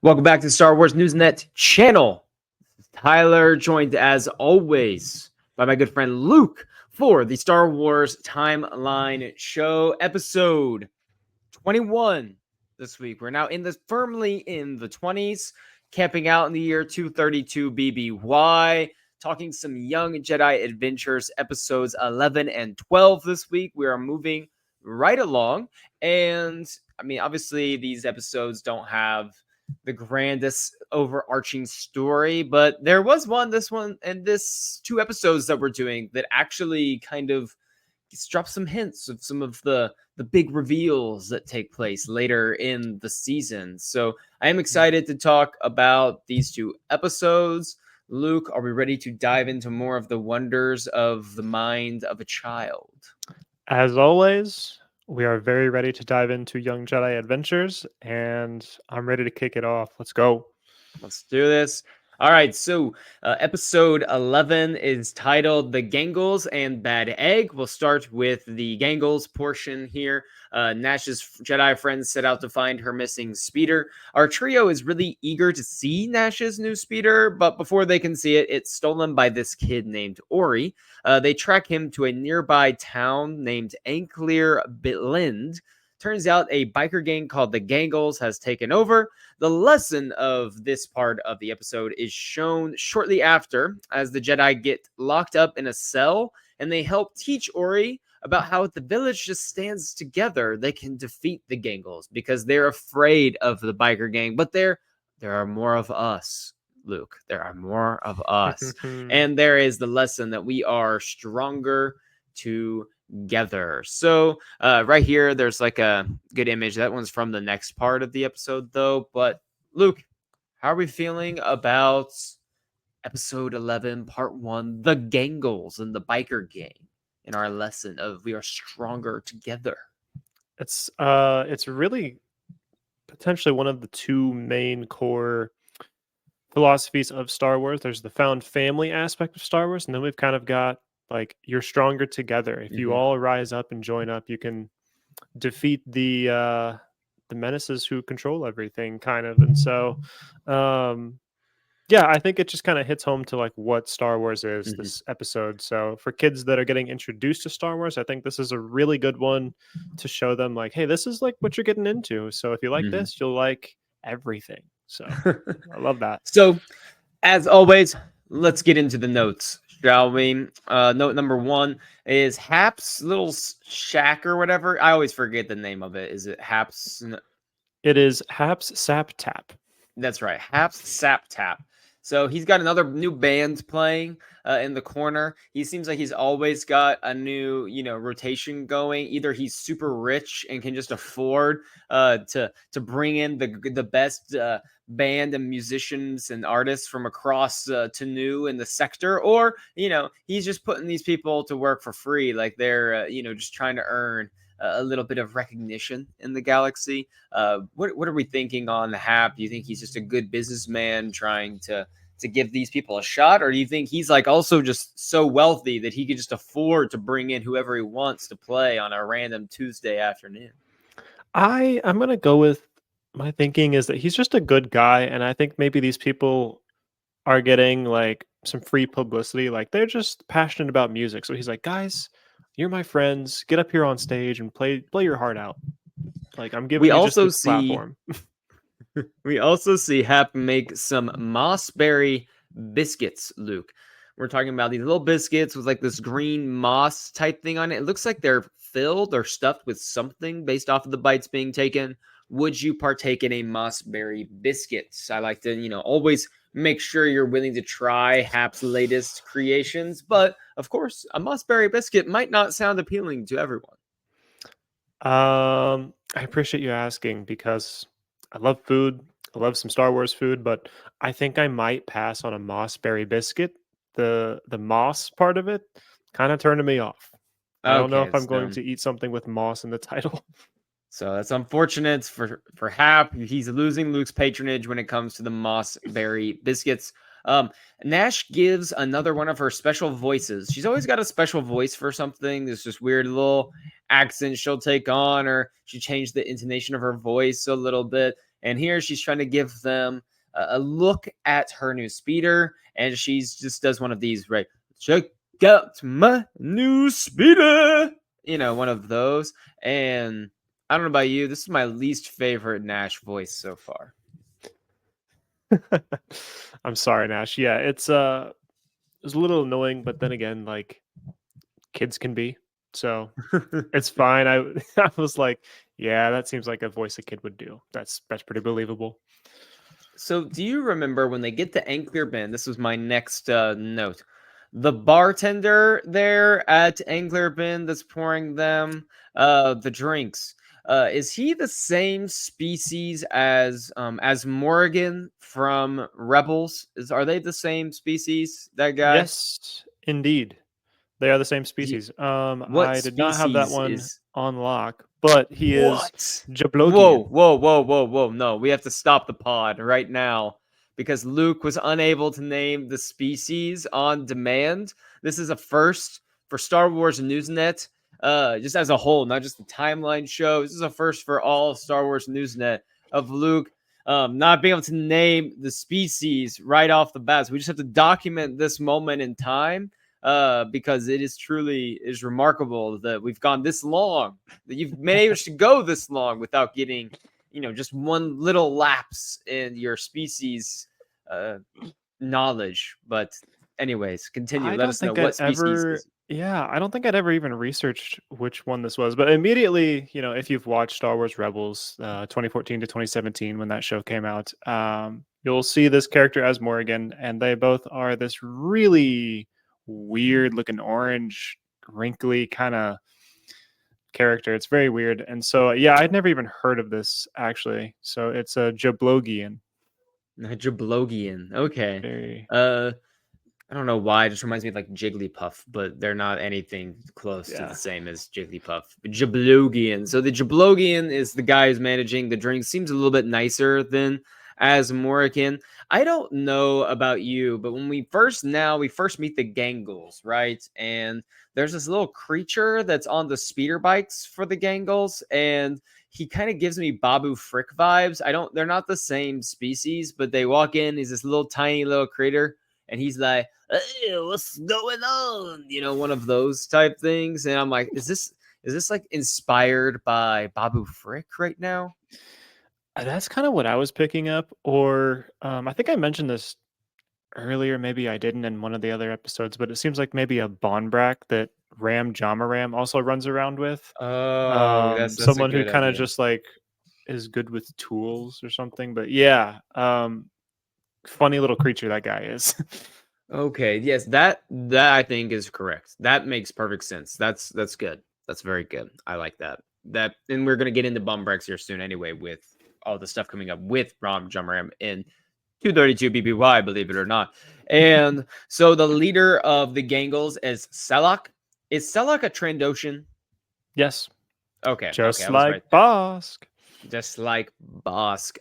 Welcome back to the Star Wars Newsnet channel. Tyler, joined as always by my good friend Luke for the Star Wars Timeline Show, episode 21 this week. We're now firmly in the 20s, camping out in the year 232 BBY, talking some Young Jedi Adventures episodes 11 and 12 this week. We are moving right along, and I mean, obviously these episodes don't have the grandest overarching story, but there was this 2 episodes that we're doing that actually kind of drop some hints of some of the big reveals that take place later in the season. So I am excited to talk about these 2 episodes. Luke, are we ready to dive into more of the wonders of the mind of a child? As always, we are very ready to dive into Young Jedi Adventures, and I'm ready to kick it off. Let's go. Let's do this. All right, so episode 11 is titled The Gangles and Bad Egg. We'll start with the Gangles portion here. Nash's Jedi friends set out to find her missing speeder. Our trio is really eager to see Nash's new speeder, but before they can see it, it's stolen by this kid named Ori. They track him to a nearby town named Anklir Bitlind. Turns out a biker gang called the Gangles has taken over. The lesson of this part of the episode is shown shortly after, as the Jedi get locked up in a cell, and they help teach Ori about how if the village just stands together, they can defeat the Gangles, because they're afraid of the biker gang. But there are more of us, Luke. There are more of us. And there is the lesson that we are stronger together. So right here, there's like a good image. That one's from the next part of the episode, though. But Luke, how are we feeling about episode 11, part 1, the Gangles and the biker gang, in our lesson of we are stronger together? It's really potentially one of the 2 main core philosophies of Star Wars. There's the found family aspect of Star Wars, and then we've kind of got like you're stronger together. If you all rise up and join up, you can defeat the menaces who control everything, kind of. And so yeah, I think it just kind of hits home to like what Star Wars is this episode. So for kids that are getting introduced to Star Wars, I think this is a really good one to show them like, hey, this is like what you're getting into. So if you like this, you'll like everything. So I love that. So as always, let's get into the notes, shall we? Note number 1 is Hap's little shack or whatever. I always forget the name of it. Is it Hap's? It is Hap's Sap Tap. That's right, Hap's Sap Tap. So he's got another new band playing in the corner. He seems like he's always got a new, rotation going. Either he's super rich and can just afford to bring in the best band and musicians and artists from across Tanu in the sector, or he's just putting these people to work for free, like they're just trying to earn a little bit of recognition in the galaxy. What are we thinking on the Hap? Do you think he's just a good businessman trying to give these people a shot, or do you think he's like also just so wealthy that he could just afford to bring in whoever he wants to play on a random Tuesday afternoon? I'm gonna go with my thinking is that he's just a good guy, and I think maybe these people are getting like some free publicity, like they're just passionate about music. So he's like, guys, you're my friends, get up here on stage and play your heart out. Like I'm giving you just this platform. We also see Hap make some mossberry biscuits, Luke. We're talking about these little biscuits with like this green moss type thing on it. It looks like they're filled or stuffed with something based off of the bites being taken. Would you partake in a mossberry biscuit? I like to, always make sure you're willing to try Hap's latest creations. But of course, a mossberry biscuit might not sound appealing to everyone. I appreciate you asking, because I love food. I love some Star Wars food, but I think I might pass on a mossberry biscuit. The moss part of it kind of turned me off. I don't know if I'm going to eat something with moss in the title. So that's unfortunate for Hap. He's losing Luke's patronage when it comes to the mossberry biscuits. Nash gives another one of her special voices. She's always got a special voice for something. There's this weird little accent she'll take on, or she changed the intonation of her voice a little bit. And here she's trying to give them a look at her new speeder, and she's just does one of these, right? Check out my new speeder, one of those. And I don't know about you, this is my least favorite Nash voice so far. I'm sorry, Nash. Yeah, it's a little annoying, but then again, like kids can be. So it's fine. I was like, yeah, that seems like a voice a kid would do. That's pretty believable. So, do you remember when they get to Angler Bend? This was my next note. The bartender there at Angler Bend that's pouring them the drinks. Is he the same species as Morgan from Rebels? Are they the same species? That guy? Yes, indeed. They are the same Do species. what I did not have that species one is on lock, but he is What? Whoa, Jablogian. whoa, whoa, whoa, whoa. No, we have to stop the pod right now because Luke was unable to name the species on demand. This is a first for Star Wars Newsnet, just as a whole, not just the timeline show. This is a first for all Star Wars Newsnet of Luke not being able to name the species right off the bat. So we just have to document this moment in time because it is remarkable that we've gone this long, that you've managed to go this long without getting, just one little lapse in your species uh, knowledge. But anyways, continue. I Let don't us know think I'd what species ever is. yeah, I don't think I'd ever even researched which one this was, but immediately, if you've watched Star Wars Rebels, 2014 to 2017 when that show came out, you'll see this character as Morrigan, and they both are this really weird looking orange, wrinkly kind of character. It's very weird. And so, yeah, I'd never even heard of this actually. So it's a Jablogian. Jablogian. Okay. Very, Uh, I don't know why. It just reminds me of like Jigglypuff, but they're not anything close to the yeah. same as Jigglypuff. Jablogian. So the Jablogian is the guy who's managing the drink. Seems a little bit nicer than Asmorican. I don't know about you, but when we first meet the Gangles, right? And there's this little creature that's on the speeder bikes for the Gangles, and he kind of gives me Babu Frick vibes. They're not the same species, but they walk in. He's this little tiny little critter, and he's like, "Hey, what's going on?" One of those type things. And I'm like, is this like inspired by Babu Frick right now? That's kind of what I was picking up. Or I think I mentioned this earlier. Maybe I didn't in one of the other episodes, but it seems like maybe a Bonbrak that Ram Jamaram also runs around with. Oh, that's a Someone who good kind of idea. just like is good with tools or something. But yeah, funny little creature that guy is. Okay, yes, that I think is correct. That makes perfect sense. That's good. That's very good. I like that. And we're gonna get into bum breaks here soon anyway, with all the stuff coming up with Rom Jumram in 232 BBY, believe it or not. And so the leader of the Gangles is Selak. Is Selak a Trandoshan? Yes, Okay, okay, just I was right like there. Bosk. Just like Bosk.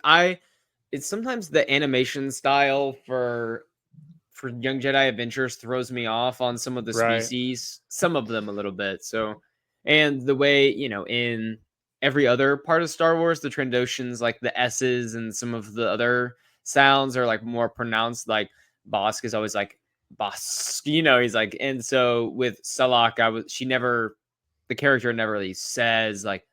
It's sometimes the animation style for Young Jedi Adventures throws me off on some of the Right. species, some of them a little bit. So, and the way, in every other part of Star Wars, the Trandoshans, like the S's and some of the other sounds are like more pronounced. Like Bosk is always like Bosk, he's like, and so with Salak, the character never really says like,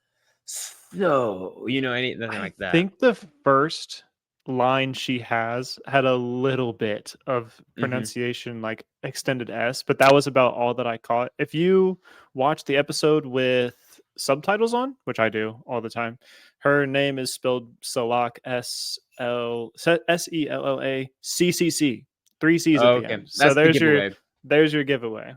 so, anything I like that. think the first line she has had a little bit of Hmm. pronunciation like extended S, but that was about all that I caught. If you watch the episode with subtitles on, which I do all the time, her name is spelled Salak Sella. Three C's at the Okay, end. So that's the giveaway. there's your giveaway.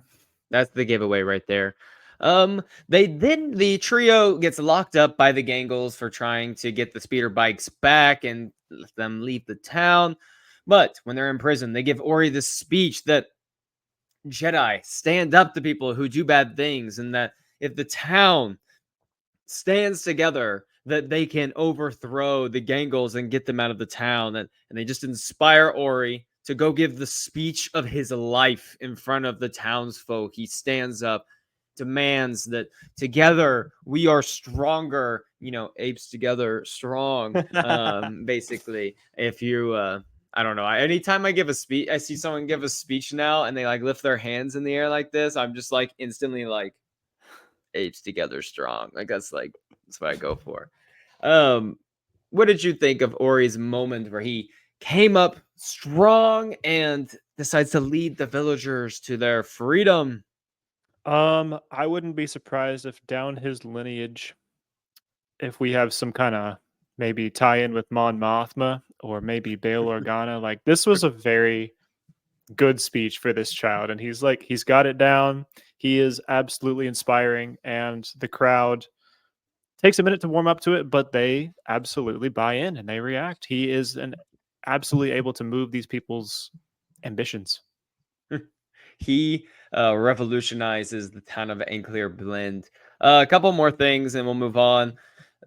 That's the giveaway right there. The trio gets locked up by the Gangles for trying to get the speeder bikes back and let them leave the town. But when they're in prison, they give Ori this speech that Jedi stand up to people who do bad things, and that if the town stands together, that they can overthrow the Gangles and get them out of the town. And they just inspire Ori to go give the speech of his life in front of the townsfolk. He stands up demands that together we are stronger, apes together strong. Basically, if you I don't know. Anytime I give a speech, I see someone give a speech now and they like lift their hands in the air like this, I'm just like instantly like apes together strong. That's what I go for. Um what did you think of Ori's moment where he came up strong and decides to lead the villagers to their freedom? I wouldn't be surprised if down his lineage, if we have some kind of maybe tie-in with Mon Mothma or maybe Bail Organa, like this was a very good speech for this child, and he's got it down. He is absolutely inspiring, and the crowd takes a minute to warm up to it, but they absolutely buy in and they react. He is an absolutely able to move these people's ambitions. He revolutionizes the town of Ankler Blend. A couple more things and we'll move on.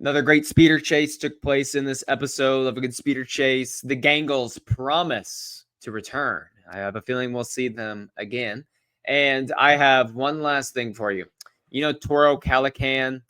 Another great speeder chase took place in this episode of a good speeder chase. The Gangles promise to return. I have a feeling we'll see them again. And I have one last thing for you. Toro Calican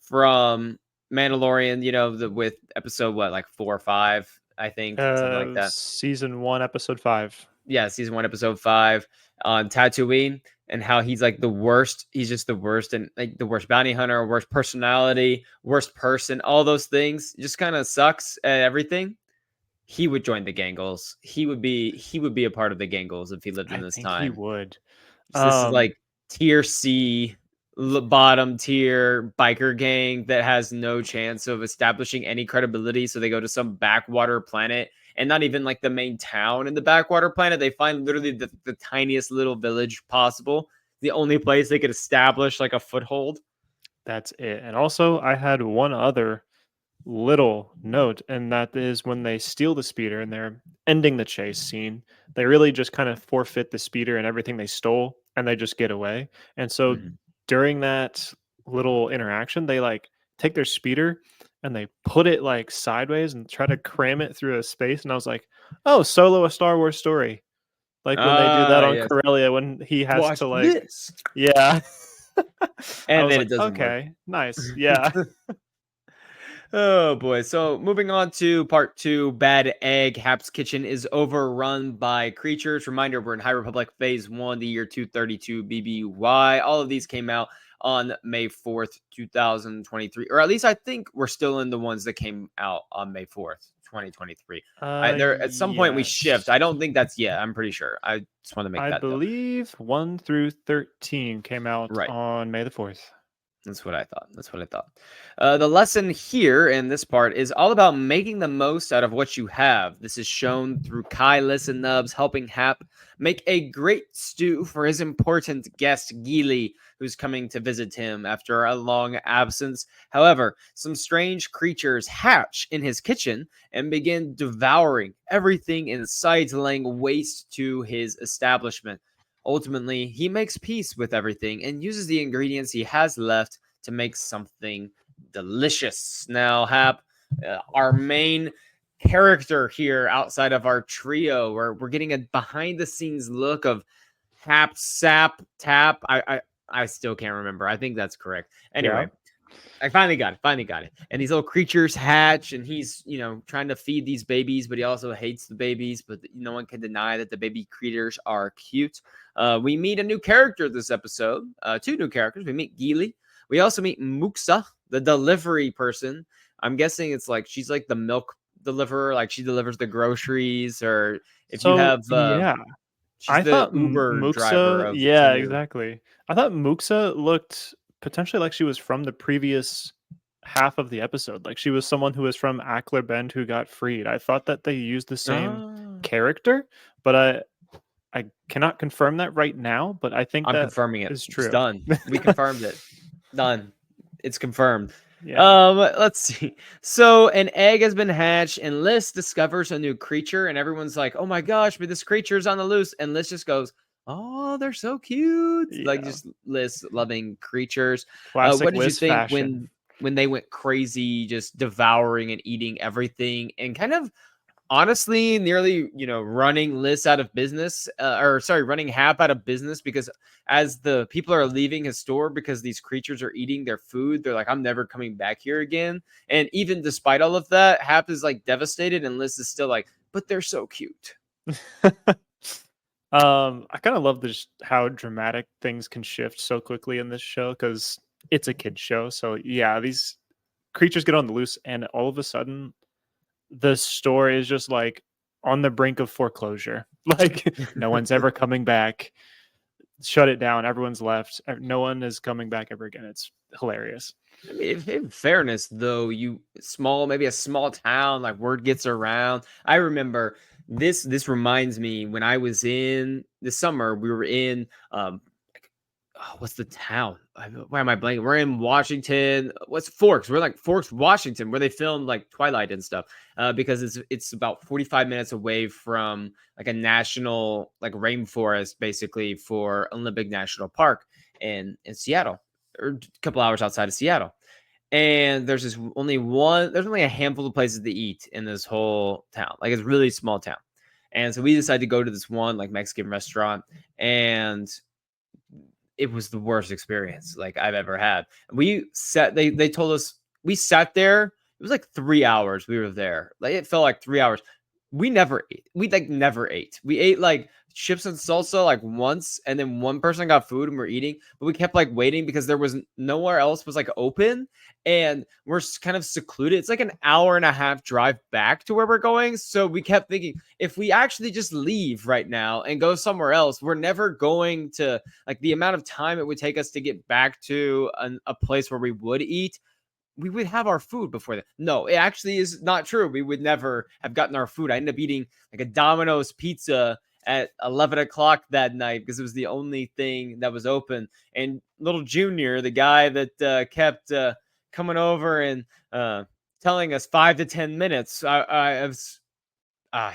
from Mandalorian, with episode like 4 or 5, I think, something like that. Season 1, episode 5. Yeah, season 1, episode 5 on Tatooine, and how he's like the worst. He's just the worst, and like the worst bounty hunter, worst personality, worst person, all those things. Just kind of sucks at everything. He would join the Gangles. He would be a part of the Gangles if he lived in I this think he time. would. So this is like tier C, bottom tier biker gang that has no chance of establishing any credibility. So they go to some backwater planet, and not even like the main town in the backwater planet. They find literally the tiniest little village possible. The only place they could establish like a foothold. That's it. And also, I had one other little note, and that is when they steal the speeder and they're ending the chase scene, they really just kind of forfeit the speeder and everything they stole, and they just get away. And so Mhm. during that little interaction, they like take their speeder and they put it like sideways and try to cram it through a space. And I was like, oh, Solo, a Star Wars story. Like when they do that Ah, on yes. Corellia, when he has Watch to like, this. yeah. I And was then like, it doesn't work. okay, nice. Yeah. Oh boy. So moving on to part 2, Bad Egg. Hap's kitchen is overrun by creatures. Reminder, we're in High Republic Phase 1, the year 232 BBY. All of these came out on May 4th, 2023. Or at least I think we're still in the ones that came out on May 4th, 2023. There at some point we shift. Yes. I don't think that's yet. I'm pretty sure. I just want to make I that though. believe 1 through 13 came out Right. on May the 4th. That's what I thought. That's what I thought. The lesson here in this part is all about making the most out of what you have. This is shown through Kai, Liss, and Nubs helping Hap make a great stew for his important guest, Geely, who's coming to visit him after a long absence. However, some strange creatures hatch in his kitchen and begin devouring everything in sight, laying waste to his establishment. Ultimately, he makes peace with everything and uses the ingredients he has left to make something delicious. Now, Hap, our main character here outside of our trio, where we're getting a behind the scenes look of Hap, Sap, Tap. I still can't remember. I think that's correct. Anyway, I finally got it. And these little creatures hatch, and he's, trying to feed these babies, but he also hates the babies. But no one can deny that the baby creatures are cute. We meet a new character this episode, 2 new characters. We meet Geely. We also meet Muxa, the delivery person. I'm guessing it's like she's like the milk deliverer, like she delivers the groceries, or if you So, have, yeah, she's I the thought Uber driver Muxa, of yeah, Tanu. exactly. I thought Muxa looked potentially like she was from the previous half of the episode. Like she was someone who was from Ackler Bend who got freed. I thought that they used the same Ah. character, but I cannot confirm that right now, but I think I'm that confirming it. is It's true. done. We confirmed it. Done. It's confirmed. Yeah. Let's see. So an egg has been hatched, and Liz discovers a new creature, and everyone's like, "Oh my gosh, but this creature's on the loose!" And Liz just goes, "Oh, they're so cute!" Like Yeah. just Liz loving creatures. Classic What did you Liz think fashion. when they went crazy, just devouring and eating everything, and kind of honestly nearly, running Liz out of business, or sorry, running Hap out of business, because as the people are leaving his store because these creatures are eating their food, they're like, I'm never coming back here again. And even despite all of that, Hap is like devastated, and Liz is still like, but they're so cute. I kind of love this how dramatic things can shift so quickly in this show because it's a kid show. So yeah, these creatures get on the loose, and all of a sudden, the store is just like on the brink of foreclosure. Like no one's ever coming back. Shut it down. Everyone's left. No one is coming back ever again. It's hilarious. I mean, in fairness, though, maybe a small town, like word gets around. I remember this. This reminds me when I was in the summer. We were in what's the town? Why am I blanking? We're in Washington. What's Forks? We're like Forks, Washington, where they filmed like Twilight and stuff. Because it's about 45 minutes away from like a national like rainforest, basically for Olympic National Park in Seattle, or a couple hours outside of Seattle. And there's only a handful of places to eat in this whole town. Like it's a really small town. And so we decided to go to this one like Mexican restaurant, and it was the worst experience like I've ever had. They told us we sat there. It was like 3 hours we were there. Like it felt like 3 hours. We never ate. We like never ate. We ate like chips and salsa like once, and then one person got food and we're eating, but we kept like waiting because there was nowhere else was like open, and we're kind of secluded. It's like an hour and a half drive back to where we're going. So we kept thinking, if we actually just leave right now and go somewhere else, we're never going to like the amount of time it would take us to get back to a place where we would eat. We would have our food before that. No, it actually is not true. We would never have gotten our food. I ended up eating like a Domino's pizza at 11 o'clock that night because it was the only thing that was open. And little Junior, the guy that kept coming over and telling us 5 to 10 minutes, I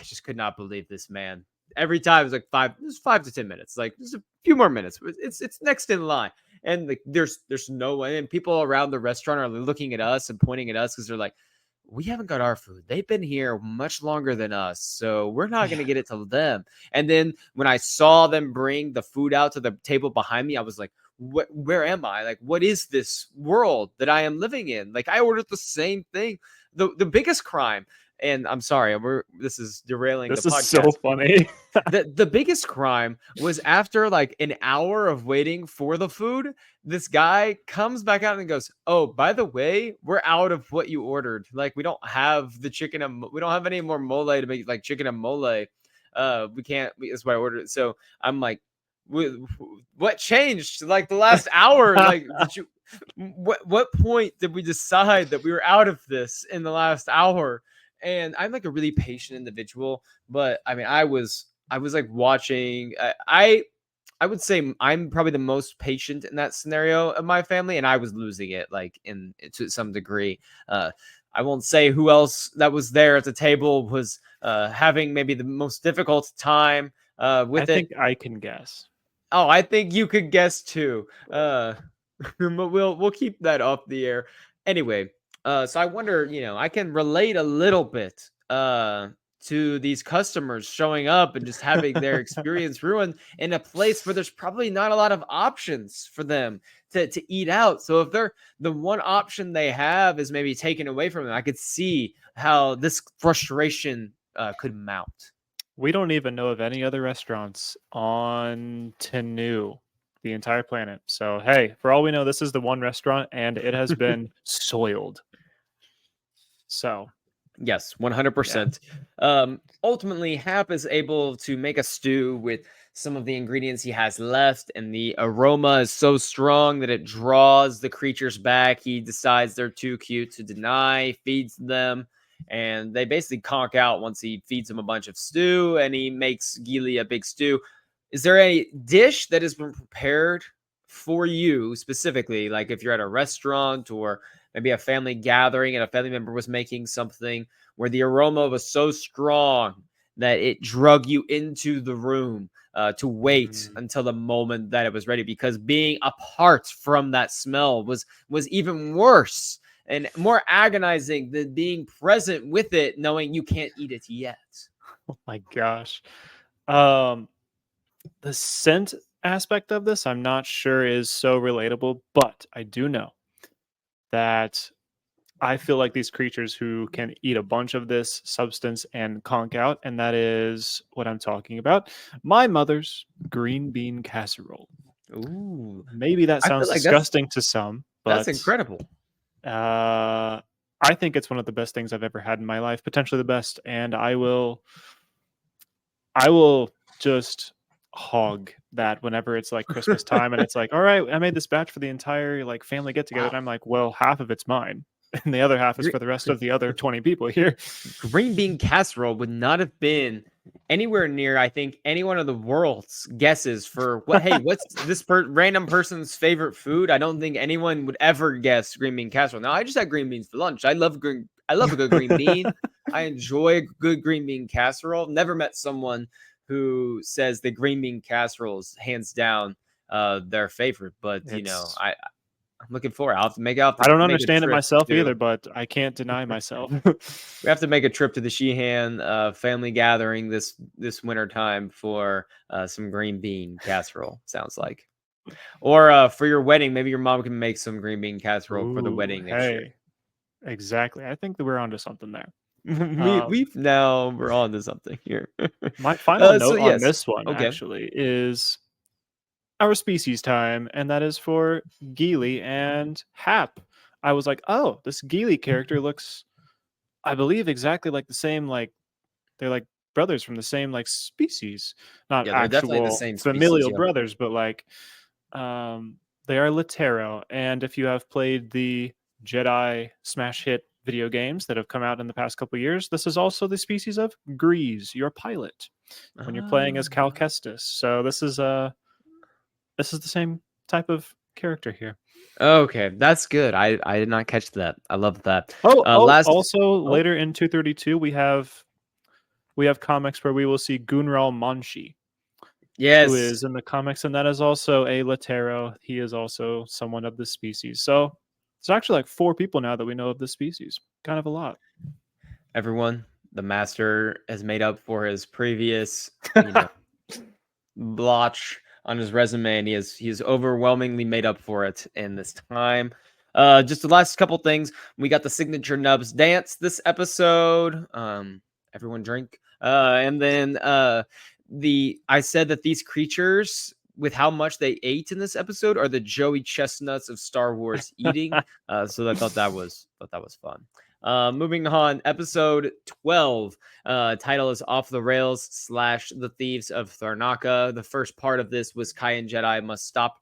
just could not believe this man. Every time it was like it was 5 to 10 minutes, like just a few more minutes. It's next in line. And like there's no way, and people around the restaurant are looking at us and pointing at us because they're like, we haven't got our food. They've been here much longer than us, so we're not going to get it to them. And then when I saw them bring the food out to the table behind me, I was like, where am I? Like, what is this world that I am living in? Like, I ordered the same thing. The biggest crime, and I'm sorry, this is derailing This the is podcast. so funny. The biggest crime was after like an hour of waiting for the food, this guy comes back out and goes, oh, by the way, we're out of what you ordered. Like, we don't have the chicken and we don't have any more mole to make like chicken and mole. We can't, that's why I ordered it. So I'm like, what changed like the last hour? Like, what point did we decide that we were out of this in the last hour? And I'm like a really patient individual, but I mean, I was like watching. I would say I'm probably the most patient in that scenario of my family, and I was losing it like in to some degree. I won't say who else that was there at the table was having maybe the most difficult time with I it. think I can guess. Oh, I think you could guess too. But we'll keep that off the air. Anyway, so I wonder, I can relate a little bit to these customers showing up and just having their experience ruined in a place where there's probably not a lot of options for them to eat out. So if they're the one option they have is maybe taken away from them, I could see how this frustration could mount. We don't even know of any other restaurants on Tenu, the entire planet. So, hey, for all we know, this is the one restaurant and it has been soiled. So, Yes, 100%. Ultimately, Hap is able to make a stew with some of the ingredients he has left, and the aroma is so strong that it draws the creatures back. He decides they're too cute to deny, feeds them, and they basically conk out once he feeds them a bunch of stew, and he makes Gili a big stew. Is there a dish that has been prepared for you specifically, like if you're at a restaurant or maybe a family gathering and a family member was making something where the aroma was so strong that it drug you into the room to wait until the moment that it was ready, because being apart from that smell was even worse and more agonizing than being present with it, knowing you can't eat it yet. Oh my gosh. Um, the scent aspect of this, I'm not sure is so relatable, but I do know that I feel like these creatures who can eat a bunch of this substance and conk out, and that is what I'm talking about. My mother's green bean casserole. Ooh, Maybe that I feel sounds like that's disgusting to some, that's but incredible. I think it's one of the best things I've ever had in my life, potentially the best, and I will just hog that whenever it's like Christmas time and it's like, all right, I made this batch for the entire like family get together. Wow. And I'm like, well, half of it's mine. And the other half is Gre- for the rest of the other 20 people here. Green bean casserole would not have been anywhere near, I think, any one of the world's guesses for what. Hey, what's this random person's favorite food? I don't think anyone would ever guess green bean casserole. Now, I just had green beans for lunch. I love green. I love a good green bean. I enjoy a good green bean casserole. Never met someone who says the green bean casserole is hands down their favorite. But It's I'm looking forward. I'll have I to don't make a understand it trip myself to either, but I can't deny myself. we have to make a trip to the Sheehan family gathering this winter time for some green bean casserole. Sounds like, or for your wedding, maybe your mom can make some green bean casserole for the Ooh, wedding next year. hey, exactly. I think that we're onto something there. we Um, we've now we're on to something here. my final So note on yes, this one okay. actually is our species time, and that is for Geely and Hap. I was like, oh, this Geely character looks, I believe, exactly like the same, like they're like brothers from the same like species, not Yeah, they're definitely the actual same species. familial Yep. brothers, but like they are Latero. And if you have played the Jedi smash hit video games that have come out in the past couple years, this is also the species of Grease, your pilot, when you're playing as Cal Ah. Kestis. So this is the same type of character here. Okay, that's good. I did not catch that. I love that. Oh, Last. also Oh later in 232 we have comics where we will see Gunral Monshi, who yes, is in the comics, and that is also a Latero. He is also someone of this species. So it's actually like 4 people now that we know of this species. Kind of a lot. everyone. The master has made up for his previous, blotch on his resume, and he has overwhelmingly made up for it in this time. Just the last couple things. We got the signature Nubs dance this episode. Everyone drink. And then I said that these creatures, with how much they ate in this episode, are the Joey Chestnuts of Star Wars eating. So I thought that was fun. Moving on, episode 12. Title is Off the Rails / The Thieves of Tharnaka. The first part of this was Kai and Jedi must stop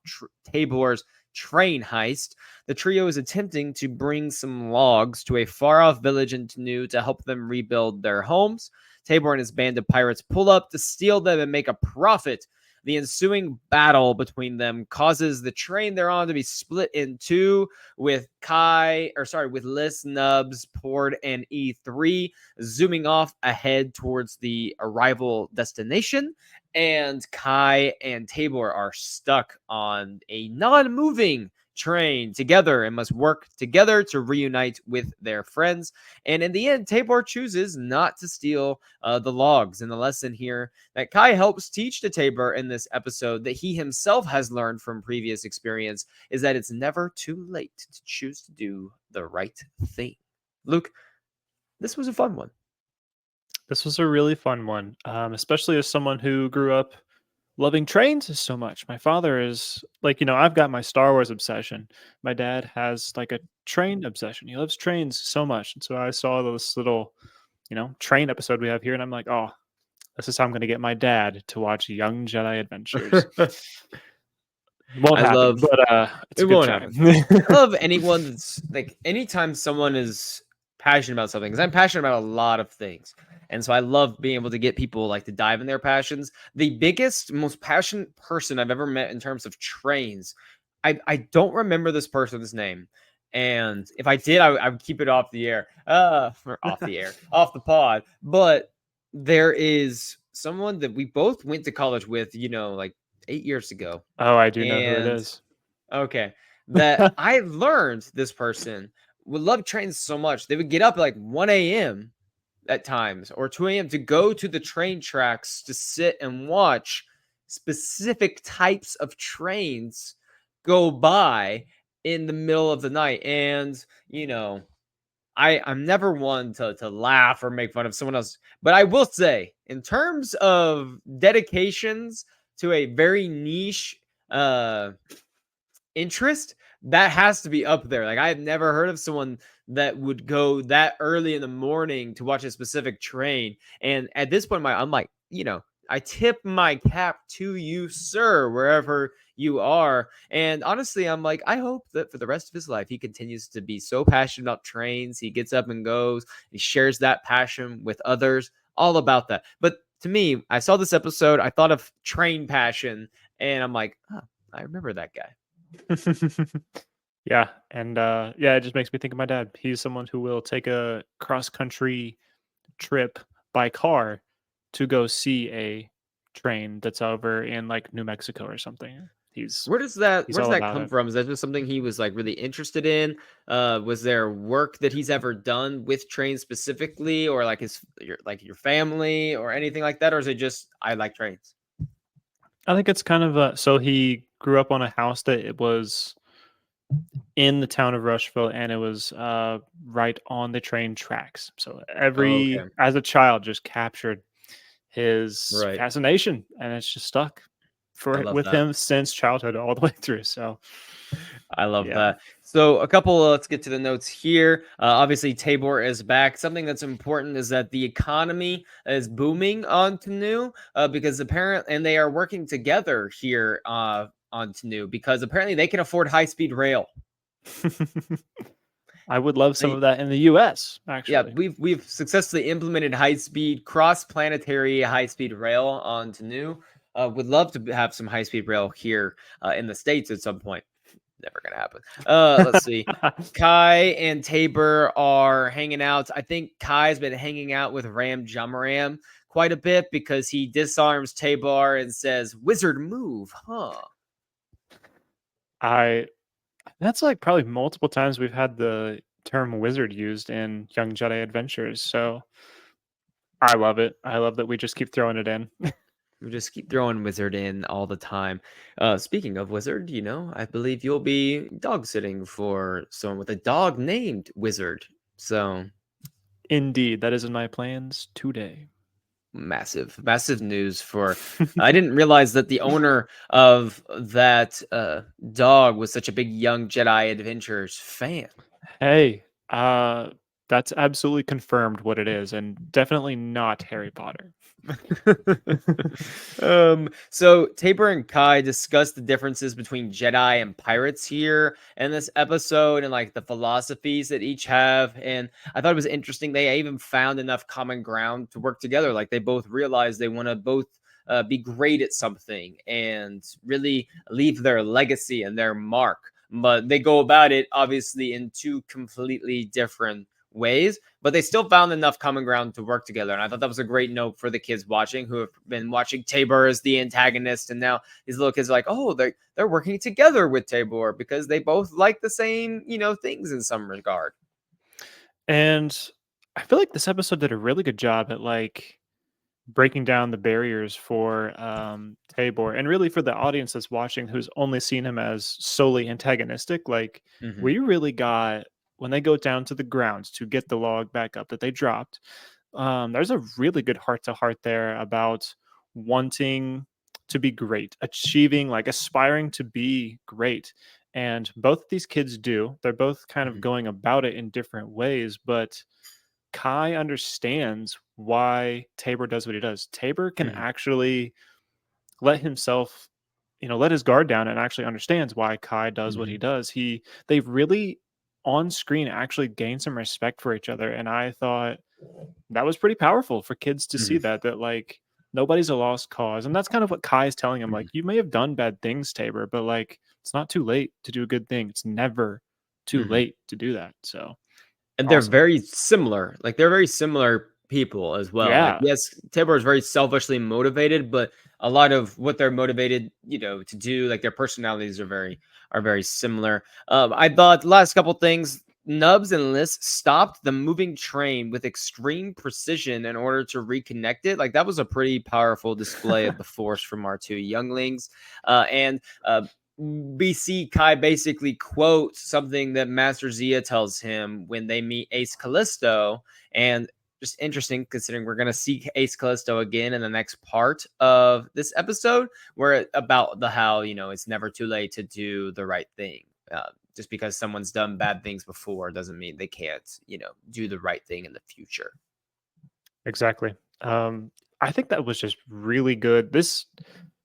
Tabor's train heist. The trio is attempting to bring some logs to a far-off village in Tanu to help them rebuild their homes. Tabor and his band of pirates pull up to steal them and make a profit. The ensuing battle between them causes the train they're on to be split in two, with Liz, Nubs, Pord, and E3 zooming off ahead towards the arrival destination. And Kai and Tabor are stuck on a non-moving train together and must work together to reunite with their friends. And in the end, Tabor chooses not to steal the logs. And the lesson here that Kai helps teach to Tabor in this episode, that he himself has learned from previous experience, is that it's never too late to choose to do the right thing. Luke, this was a fun one. This was a really fun one, especially as someone who grew up loving trains so much. My father is like, I've got my Star Wars obsession. My dad has like a train obsession. He loves trains so much. And so I saw this little, train episode we have here, and I'm like, oh, this is how I'm going to get my dad to watch Young Jedi Adventures. Won't I happen, love but it's it a good won't try. happen. I love anyone that's like anytime someone is passionate about something, because I'm passionate about a lot of things. And so I love being able to get people like to dive in their passions. The biggest, most passionate person I've ever met in terms of trains, I don't remember this person's name. And if I did, I would keep it off the air. Or off the air, off the pod. But there is someone that we both went to college with, like 8 years ago. Oh, I do know who it And is. okay, that I learned this person would love trains so much. They would get up at like 1 a.m. at times or 2 a.m. to go to the train tracks to sit and watch specific types of trains go by in the middle of the night. And, I'm never one to laugh or make fun of someone else, but I will say, in terms of dedications to a very niche uh interest, that has to be up there. Like, I've never heard of someone that would go that early in the morning to watch a specific train. And at this point, I'm like, I tip my cap to you, sir, wherever you are. And honestly, I'm like, I hope that for the rest of his life, he continues to be so passionate about trains. He gets up and goes, he shares that passion with others, all about that. But to me, I saw this episode, I thought of train passion, and I'm like, oh, I remember that guy. Yeah, and yeah, it just makes me think of my dad. He's someone who will take a cross country trip by car to go see a train that's over in like New Mexico or something. He's Where does that he's where does all that about come it. from? Is that just something he was like really interested in? Was there work that he's ever done with trains specifically, or like your family or anything like that, or is it just I like trains? I think it's kind of so he grew up on a house that it was in the town of Rushville, and it was right on the train tracks. So Oh, okay, as a child, just captured his right. fascination, and it's just stuck I for love with that. him since childhood all the way through. So I love yeah. that. So a couple, let's get to the notes here. Obviously, Tabor is back. Something that's important is that the economy is booming on Tanu because apparently, and they are working together here on Tanu because apparently they can afford high-speed rail. I would love some They, of that in the US, yeah, actually. we've successfully implemented high-speed, cross-planetary high-speed rail on Tanu. Would love to have some high-speed rail here in the States at some point. Never gonna happen. Let's see. Kai and Tabor are hanging out. I think Kai's been hanging out with Ram Jamaram quite a bit because he disarms Tabor and says, "Wizard move, huh?" I That's like probably multiple times we've had the term wizard used in Young Jedi Adventures. So I love it. I love that we just keep throwing it in. We just keep throwing Wizard in all the time. Speaking of Wizard, I believe you'll be dog sitting for someone with a dog named Wizard. So Indeed, that is in my plans today. massive news for I didn't realize that the owner of that dog was such a big Young Jedi Adventures fan. Hey, that's absolutely confirmed what it is, and definitely not Harry Potter. So Tabor and Kai discuss the differences between Jedi and pirates here in this episode and like the philosophies that each have. And I thought it was interesting. They even found enough common ground to work together. Like they both realized they want to both be great at something and really leave their legacy and their mark. But they go about it obviously in two completely different ways, but they still found enough common ground to work together. And I thought that was a great note for the kids watching who have been watching Tabor as the antagonist. And now these little kids are like, oh, they're working together with Tabor because they both like the same, things in some regard. And I feel like this episode did a really good job at like breaking down the barriers for Tabor and really for the audience that's watching who's only seen him as solely antagonistic. Like Hmm. we really got when they go down to the grounds to get the log back up that they dropped. There's a really good heart to heart there about wanting to be great, achieving, like aspiring to be great. And both of these kids do. They're both kind of Hmm. going about it in different ways, but Kai understands why Tabor does what he does. Tabor can Hmm. actually let himself, let his guard down and actually understands why Kai does what he Hmm. does. They've really on screen actually gained some respect for each other. And I thought that was pretty powerful for kids to see Hmm. that like nobody's a lost cause. And that's kind of what Kai is telling him. Hmm. Like, you may have done bad things, Tabor, but like it's not too late to do a good thing. It's never too Hmm. late to do that. So And they're awesome. very similar. Like they're very similar people as well. Like Yeah. yes, Tabor is very selfishly motivated, but a lot of what they're motivated, to do, like their personalities are very similar. I thought the last couple things Nubs and Liz stopped the moving train with extreme precision in order to reconnect it. Like, that was a pretty powerful display of the force from our two younglings. And we see Kai basically quote something that Master Zia tells him when they meet Ace Callisto. And just interesting considering we're going to see Ace Callisto again in the next part of this episode, where about the how, it's never too late to do the right thing. Just because someone's done bad things before doesn't mean they can't, do the right thing in the future. Exactly. I think that was just really good.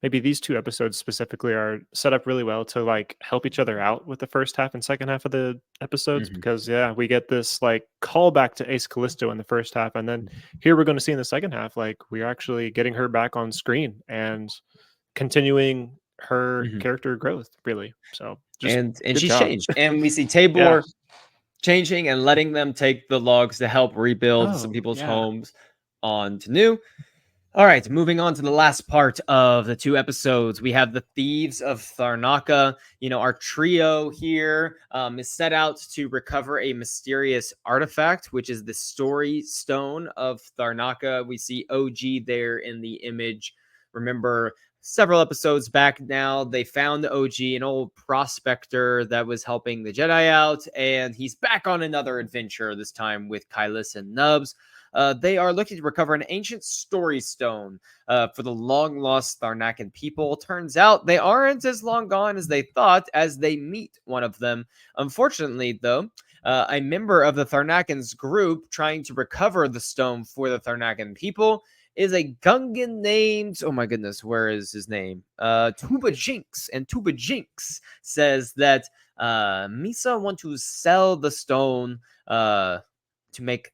Maybe these two episodes specifically are set up really well to like help each other out with the first half and second half of the episodes Mhm. because yeah, we get this like callback to Ace Callisto in the first half, and then here we're going to see in the second half like we're actually getting her back on screen and continuing her Mhm. character growth, really. So just And good she's job. changed, and we see Yeah. Tabor changing and letting them take the logs to help rebuild some Oh, people's yeah. homes on to new. All right, moving on to the last part of the two episodes, we have the Thieves of Tharnaka. Our trio here is set out to recover a mysterious artifact, which is the Story Stone of Tharnaka. We see OG there in the image. Remember, several episodes back now, they found OG, an old prospector that was helping the Jedi out, and he's back on another adventure, this time with Kylus and Nubs. They are looking to recover an ancient story stone for the long lost Tharnakan people. Turns out they aren't as long gone as they thought as they meet one of them. Unfortunately, though, a member of the Tharnakan's group trying to recover the stone for the Tharnakan people is a Gungan named, oh my goodness, where is his name? Tuba Jinx. And Tuba Jinx says that Misa want to sell the stone to make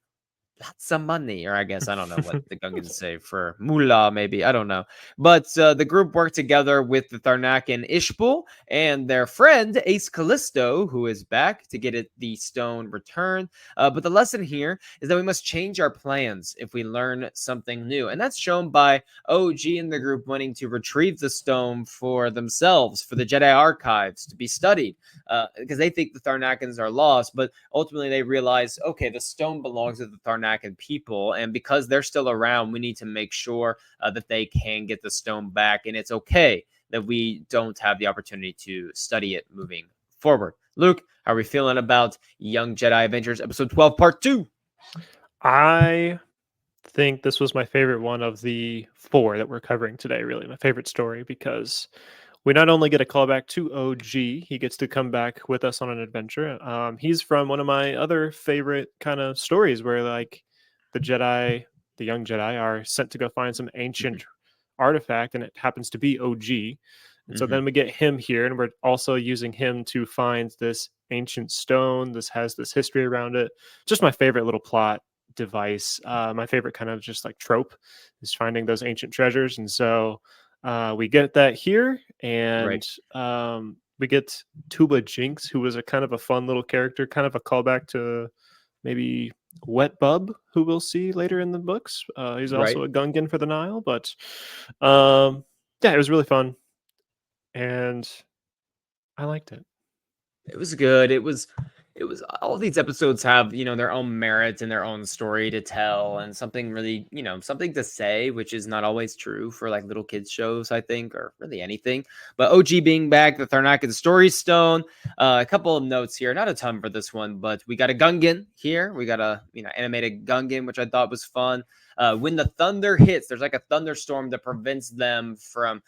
lots of money, or I guess I don't know what the Gungans say for moolah, maybe I don't know. But the group worked together with the Tharnakan Ishbul and their friend Ace Callisto, who is back to get the stone returned. But the lesson here is that we must change our plans if we learn something new, and that's shown by OG and the group wanting to retrieve the stone for themselves, for the Jedi archives to be studied, because they think the Tharnakans are lost, but ultimately they realize, okay, the stone belongs to the Tharnakan people, and because they're still around, we need to make sure that they can get the stone back, and it's okay that we don't have the opportunity to study it moving forward. Luke, how are we feeling about Young Jedi Adventures Episode 12, Part 2? I think this was my favorite one of the four that we're covering today, really. My favorite story because we not only get a callback to OG, he gets to come back with us on an adventure. He's from one of my other favorite kind of stories where, like, the Jedi, the young Jedi, are sent to go find some ancient artifact, and it happens to be OG. And so Mm-hmm. then we get him here, and we're also using him to find this ancient stone. This has this history around it. Just my favorite little plot device. My favorite kind of just like trope is finding those ancient treasures. And so we get that here, Right. and we get Tuba Jinx, who was a kind of a fun little character, kind of a callback to maybe Wet Bub, who we'll see later in the books. He's Right. also a Gungan for the Nile, but yeah, it was really fun, and I liked it. It was good. It was all these episodes have, their own merits and their own story to tell and something really, something to say, which is not always true for like little kids shows, I think, or really anything. But OG being back, the Tharnakan Story Stone, a couple of notes here, not a ton for this one, but we got a Gungan here. We got a, animated Gungan, which I thought was fun. When the thunder hits, there's like a thunderstorm that prevents them from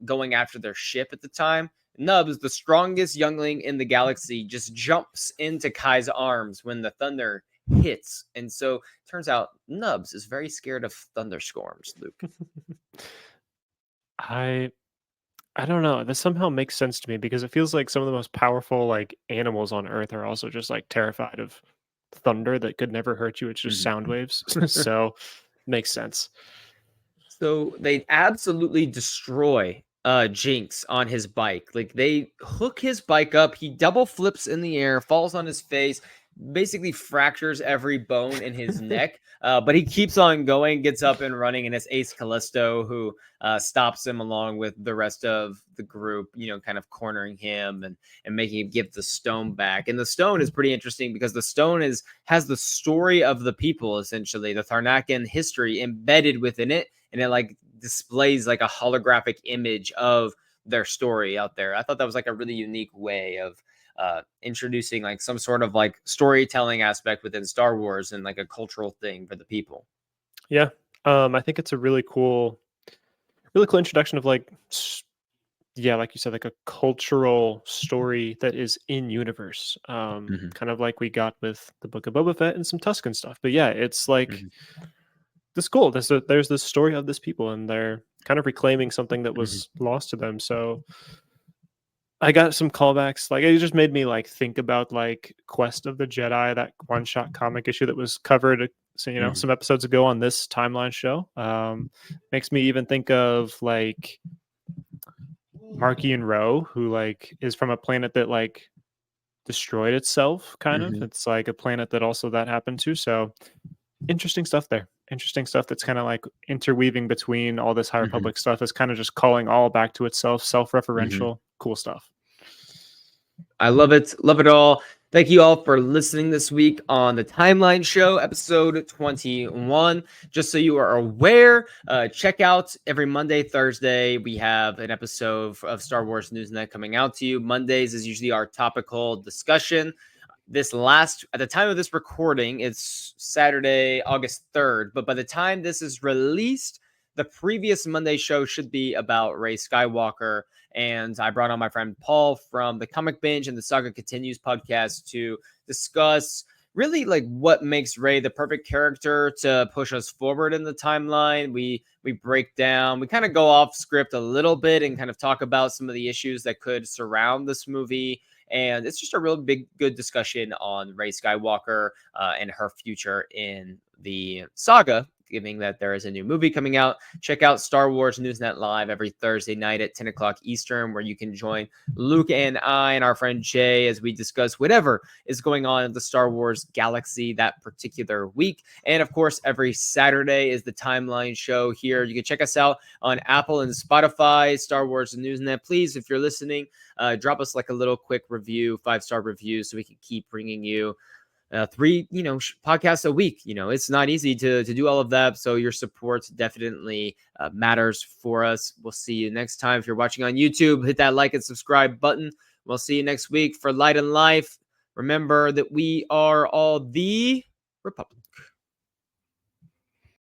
going after their ship at the time. Nubs, the strongest youngling in the galaxy, just jumps into Kai's arms when the thunder hits. And so turns out Nubs is very scared of thunderstorms, Luke. I I don't know. This somehow makes sense to me because it feels like some of the most powerful like animals on Earth are also just like terrified of thunder that could never hurt you. It's just Mhm. sound waves. So makes sense. So they absolutely destroy Jinx on his bike. Like, they hook his bike up, he double flips in the air, falls on his face, basically fractures every bone in his neck. But he keeps on going, gets up and running, and it's Ace Callisto who stops him along with the rest of the group, kind of cornering him and making him give the stone back. And the stone is pretty interesting because the stone has the story of the people, essentially, the Tharnakan history embedded within it, and it like displays like a holographic image of their story out there. I thought that was like a really unique way of introducing like some sort of like storytelling aspect within Star Wars and like a cultural thing for the people. Yeah. I think it's a really cool introduction of like, yeah, like you said, like a cultural story that is in universe. Hmm. Kind of like we got with the Book of Boba Fett and some Tuscan stuff. But yeah, it's like Hmm. this cool. There's this story of this people, and they're kind of reclaiming something that Hmm. was lost to them. So I got some callbacks. Like it just made me like think about like Quest of the Jedi, that one shot comic issue that was covered, so, Hmm. some episodes ago on this timeline show. Makes me even think of like Marky and Rowe, who like is from a planet that like destroyed itself. Kind of, Hmm. it's like a planet that also that happened to. So interesting stuff there. Interesting stuff that's kind of like interweaving between all this High Hmm. Republic stuff is kind of just calling all back to itself, Hmm. self-referential, cool stuff. I love it. Love it all. Thank you all for listening this week on the Timeline Show, episode 21. Just so you are aware, check out every Monday, Thursday. We have an episode of Star Wars Newsnet coming out to you. Mondays is usually our topical discussion. At the time of this recording, it's Saturday, August 3rd. But by the time this is released, the previous Monday show should be about Rey Skywalker. And I brought on my friend Paul from the Comic Binge and the Saga Continues podcast to discuss really like what makes Rey the perfect character to push us forward in the timeline. We break down, we kind of go off script a little bit and kind of talk about some of the issues that could surround this movie. And it's just a real big, good discussion on Rey Skywalker and her future in the saga, given that there is a new movie coming out. Check out Star Wars Newsnet Live every Thursday night at 10 o'clock Eastern, where you can join Luke and I and our friend Jay as we discuss whatever is going on in the Star Wars galaxy that particular week. And of course, every Saturday is the Timeline Show here. You can check us out on Apple and Spotify, Star Wars Newsnet. Please, if you're listening, drop us like a little quick review, 5-star review, so we can keep bringing you 3 podcasts a week. It's not easy to do all of that, so your support definitely matters for us. We'll see you next time. If you're watching on YouTube, hit that like and subscribe button. We'll see you next week for Light and Life. Remember that we are all the Republic.